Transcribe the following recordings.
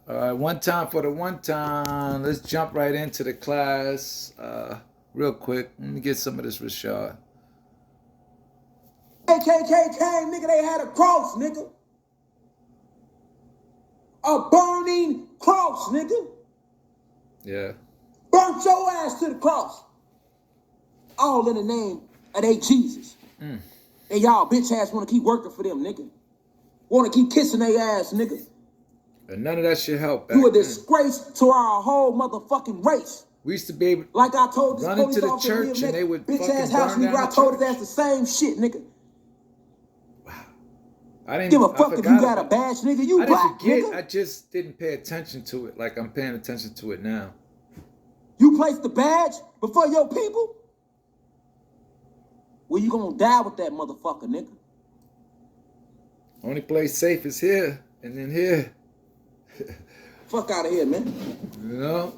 All right, one time for the one time. Let's jump right into the class. Real quick. Let me get some of this Rashad. KKK came, nigga, they had a cross, nigga. A burning cross, nigga. Yeah. Burnt your ass to the cross. All in the name of they Jesus. And y'all bitch ass want to keep working for them, nigga. Want to keep kissing their ass, nigga. And none of that shit helped. You a disgrace to our whole motherfucking race. We used to be able like I told this run police into the officer church and they would bitch fucking ass house burn nigga. down I the told church. his ass the same shit, nigga. Wow. I didn't give a fuck if you got a badge, nigga. You I black, didn't forget. nigga. I just didn't pay attention to it like I'm paying attention to it now. You placed the badge before your people? Well, you gonna die with that motherfucker, nigga. Only place safe is here and then here. Fuck out of here, man. You know?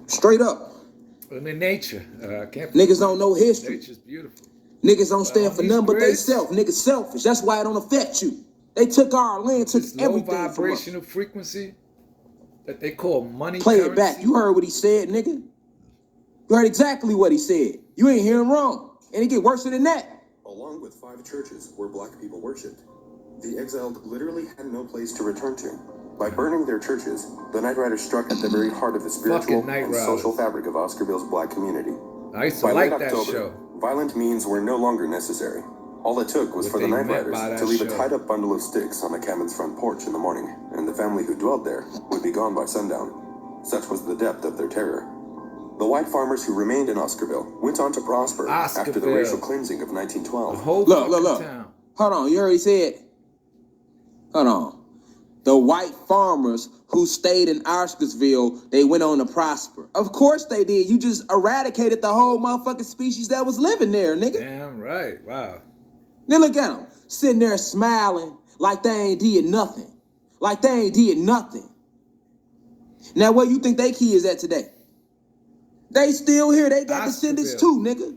Straight up. And in nature. Niggas don't know history. Nature's beautiful. Niggas don't stand for nothing but they self. Niggas selfish. That's why it don't affect you. They took our land, took everything from us. Low vibrational frequency that they call money Play currency. it back. You heard what he said, nigga. You heard exactly what he said. You ain't hearing wrong. And it get worse than that. Along with 5 churches where black people worshipped, the exiled literally had no place to return to. By burning their churches, the Night Riders struck at the very heart of the spiritual and social fabric of Oscarville's black community. I used to like that show. Violent means were no longer necessary. All it took was for the Night Riders to leave a tied-up bundle of sticks on the cabin's front porch in the morning, and the family who dwelled there would be gone by sundown. Such was the depth of their terror. The white farmers who remained in Oscarville went on to prosper after the racial cleansing of 1912. Look. Hold on, you already said. Hold on. The white farmers who stayed in Oscarsville, they went on to prosper. Of course they did. You just eradicated the whole motherfucking species that was living there, nigga. Damn right. Wow. Then look at them, sitting there smiling like they ain't did nothing. Like they ain't did nothing. Now where you think they kids at today? They still here. They got descendants too, nigga.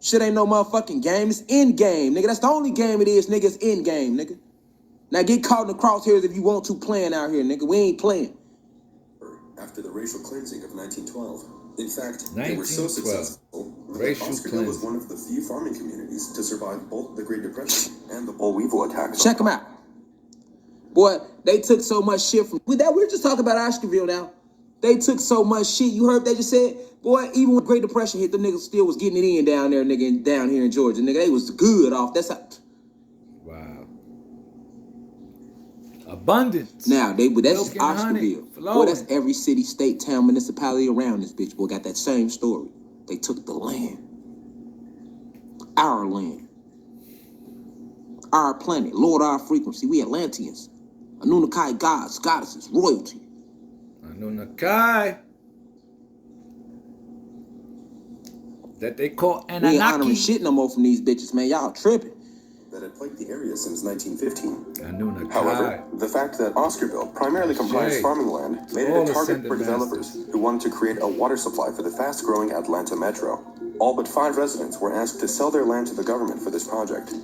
Shit ain't no motherfucking game. It's end game, nigga. That's the only game it is, nigga. It's end game, nigga. Now get caught in the crosshairs if you want to playing out here, nigga. We ain't playing. After the racial cleansing of 1912. In fact, they were so successful that Oscarville was one of the few farming communities to survive both the Great Depression and the boll weevil attacks. Check them out. Boy, they took so much shit from... We're just talking about Oscarville now. They took so much shit. You heard they just said? Boy, even when Great Depression hit, the niggas still was getting it in down there, nigga, down here in Georgia. Nigga, they was good off. That's how... Wow. Abundance. Now, that's just Oscarville. Boy, that's every city, state, town, municipality around this bitch. Boy, got that same story. They took the land. Our land. Our planet. Lord, our frequency. We Atlanteans. Anunnaki gods, goddesses, royalty. Anunnaki. That they call Anunnaki. We ain't honoring shit no more from these bitches, man. Y'all tripping. That had plagued the area since 1915. Anunnaki. However, the fact that Oscarville primarily comprised farming land made it a target for developers who wanted to create a water supply for the fast-growing Atlanta metro. All but 5 residents were asked to sell their land to the government for this project.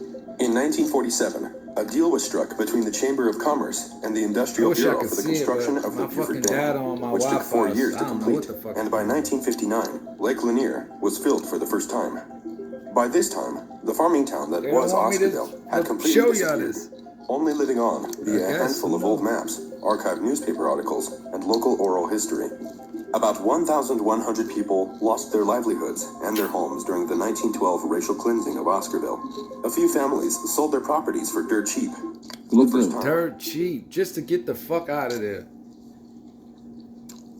In 1947, a deal was struck between the Chamber of Commerce and the Industrial Bureau for the construction of the Beaufort Dam, which took 4 years to complete, and by 1959, Lake Lanier was filled for the first time. By this time, the farming town that was Oscarville had completely disappeared, only living on via a handful of old maps, archived newspaper articles, and local oral history. About 1,100 people lost their livelihoods and their homes during the 1912 racial cleansing of Oscarville. A few families sold their properties for dirt cheap. Dirt cheap, just to get the fuck out of there.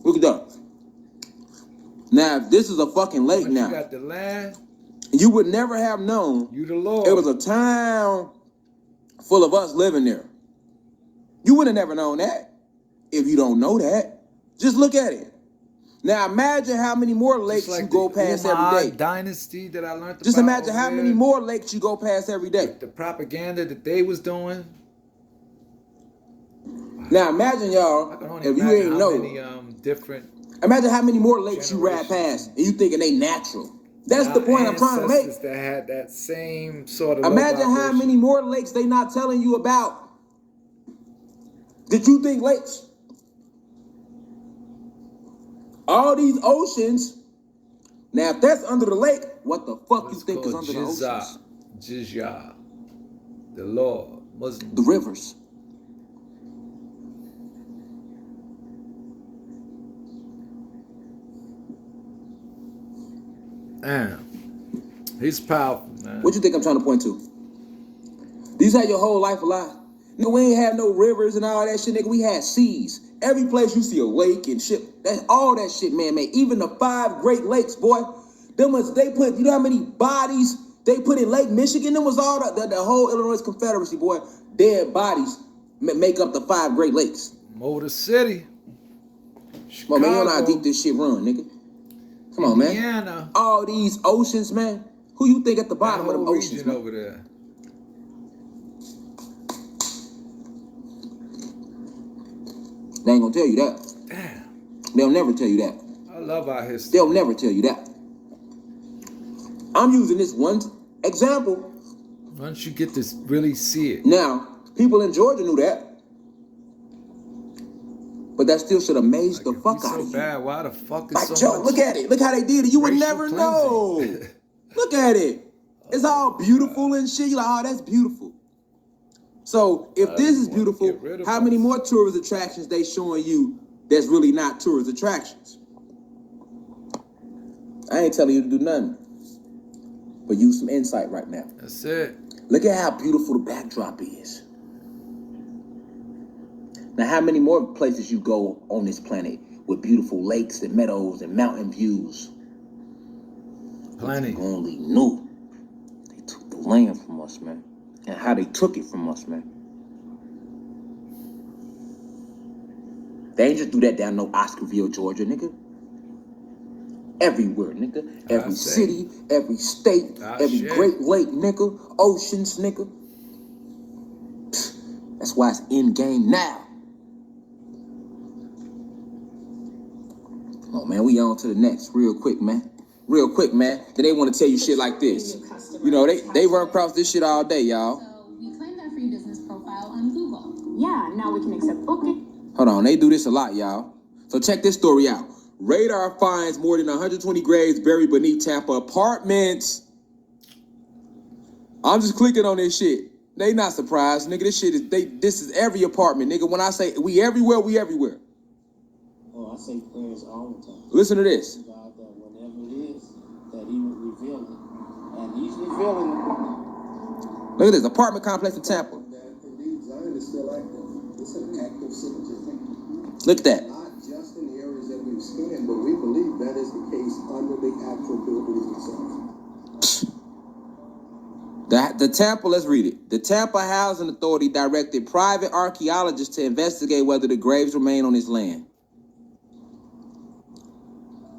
Look at that. Now, if this is a fucking lake now. You got the land. You would never have known. You the Lord. It was a town full of us living there. You would have never known that if you don't know that. Just look at it. Now imagine how many more lakes you go past every day. Dynasty that I learned about. Just imagine how many more lakes you go past every day. With the propaganda that they was doing. Now imagine y'all, if you ain't know, different. Imagine how many more lakes you ride past and you thinking they natural. That's the point I'm trying to make. That had that same sort of. Imagine how many more lakes they not telling you about. Did you think lakes? All these oceans. Now, if that's under the lake, what the fuck you think is under the oceans? Jizya, the Lord, Muslim. The rivers. Damn. He's powerful, man. What you think I'm trying to point to? These had your whole life alive. Nigga, we ain't have no rivers and all that shit, nigga. We had seas. Every place you see a lake and shit, that's all that shit man-made. Even the 5 Great Lakes, boy. They put, you know how many bodies they put in Lake Michigan? Them was all the whole Illinois Confederacy, boy. Dead bodies make up the 5 Great Lakes. Motor City. Chicago. Come on, man, you don't know how deep this shit run, nigga. Come on, Indiana. Man. All these oceans, man. Who you think at the bottom of them oceans, man? Over there. They ain't gonna tell you that. Damn. They'll never tell you that. I love our history. They'll never tell you that. I'm using this one example. Once you get to really see it. Now, people in Georgia knew that. But that still should amaze the fuck out of you. Bad. Why the fuck is like, so Joe, much? Look at it. Look how they did it. You would never know. Look at it. It's all beautiful and shit. You're like, oh, that's beautiful. So if this is beautiful, how many more tourist attractions they showing you that's really not tourist attractions? I ain't telling you to do nothing. But use some insight right now. That's it. Look at how beautiful the backdrop is. Now, how many more places you go on this planet with beautiful lakes and meadows and mountain views? Plenty. If you only knew they took the land from us, man. And how they took it from us, man. They ain't just do that down no Oscarville, Georgia, nigga. Everywhere, nigga. Every city, every state, every Great Lake, nigga. Oceans, nigga. That's why it's in game now. Come on, man. We on to the next real quick, man. Real quick, man. Then they want to tell you shit like this. You know, they run across this shit all day, y'all. So we claimed our free business profile on Google. Yeah, now we can accept booking. Hold on, they do this a lot, y'all. So check this story out. Radar finds more than 120 graves buried beneath Tampa apartments. I'm just clicking on this shit. They not surprised, nigga. This shit is this is every apartment, nigga. When I say we everywhere, we everywhere. Oh, I say prayers all the time. Listen to this. God, that whatever it is, that he would reveal it. And he's revealing it. Look at this apartment complex in Tampa. Indeed, Zion is still active. It's an active signature thing. Look at that. Not just in the areas that we've scanned, but we believe that is the case under the actual buildings themselves. The Tampa, let's read it. The Tampa Housing Authority directed private archaeologists to investigate whether the graves remain on this land.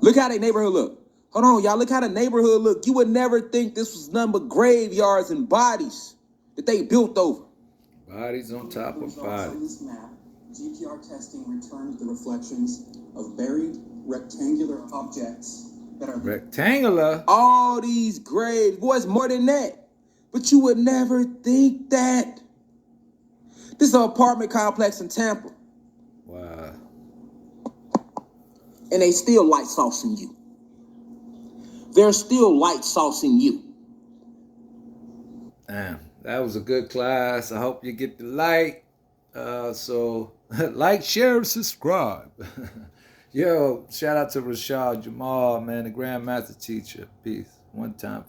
Look how their neighborhood look. Hold on, y'all. Look how the neighborhood look. You would never think this was nothing but graveyards and bodies that they built over. Bodies on top of bodies. On this map, GPR testing returned the reflections of buried rectangular objects that are rectangular. All these graves, boy, it's more than that. But you would never think that. This is an apartment complex in Tampa. Wow. And they still light saucing you. They're still light saucing you. Damn, that was a good class. I hope you get the like. So like, share, subscribe. Yo, shout out to RashadJamal, man, the Grandmaster teacher. Peace. One time.